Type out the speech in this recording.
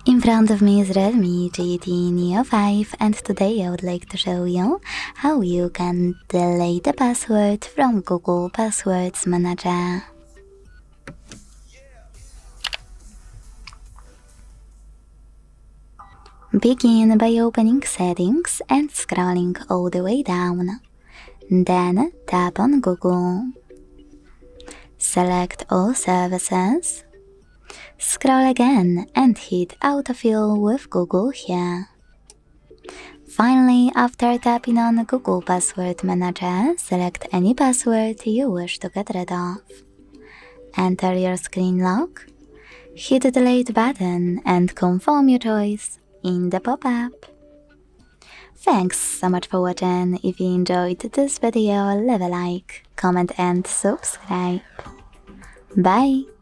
In front of me is REALME GT Neo 5, and today I would like to show you how you can delete a password from Google Passwords Manager. Begin by opening Settings and scrolling all the way down. Then tap on Google. Select All Services. Scroll again and hit Autofill with Google here. Finally, after tapping on Google Password Manager, select any password you wish to get rid of. Enter your screen lock, hit the Delete button and confirm your choice in the pop-up. Thanks so much for watching. If you enjoyed this video, leave a like, comment and subscribe. Bye!